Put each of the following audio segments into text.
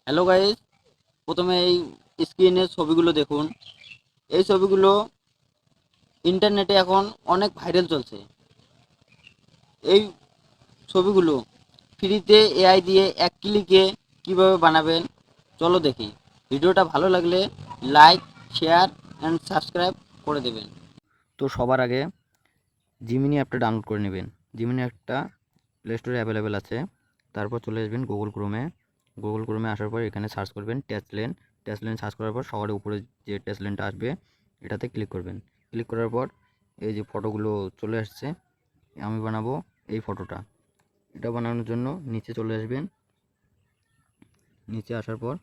Hello guys, প্রথমে এই স্ক্রিনের ছবিগুলো দেখুন। এই ছবিগুলো ইন্টারনেটে এখন অনেক ভাইরাল চলছে। এই ছবিগুলো ফ্রিতে এআই দিয়ে এক ক্লিকে কিভাবে বানাবেন চলো দেখি। ভিডিওটা ভালো লাগলে লাইক, শেয়ার অ্যান্ড সাবস্ক্রাইব করে দেবেন। তো সবার আগে জিমিনি অ্যাপটা ডাউনলোড করে নেবেন। জিমিনি অ্যাপটা প্লে স্টোরে অ্যাভেলেবেল আছে। তারপর চলে আসবেন গুগল ক্রোমে আসার পর এখানে সার্চ করবেন টেসলেন সার্চ করার পর সবার উপরে যে টেসলেনটা আসবে এটাতে ক্লিক করবেন। ক্লিক করার পর এই যে ফটোগুলো চলে আসছে, আমি বানাবো এই ফটোটা। এটা বানানোর জন্য নিচে চলে আসবেন। নিচে আসার পর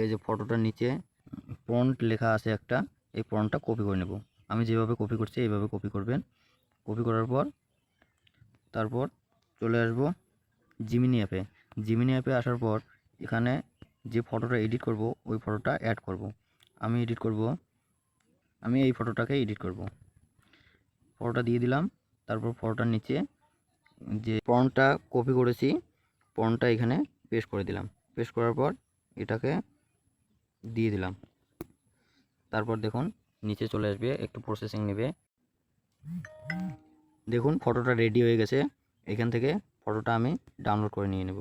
এই যে ফটোটার নিচে ফন্ট লেখা আছে একটা, এই ফন্টটা কপি করে নেব। আমি যেভাবে কপি করছি এইভাবে কপি করবেন। কপি করার পর তারপর চলে আসব জিমিনি অ্যাপে আসার পর এখানে যে ফটোটা এডিট করব ওই ফটোটা অ্যাড করব। আমি এই ফটোটাকে এডিট করব। ফটোটা দিয়ে দিলাম। তারপর ফটোটার নিচে যে ফন্টটা কপি করেছি ফন্টটা এখানে পেস্ট করে দিলাম। পেস্ট করার পর এটাকে দিয়ে দিলাম। তারপর দেখুন নিচে চলে আসবে, একটু প্রসেসিং নেবে। দেখুন ফটোটা রেডি হয়ে গেছে। এখান থেকে ফটোটা আমি ডাউনলোড করে নিয়ে নেব।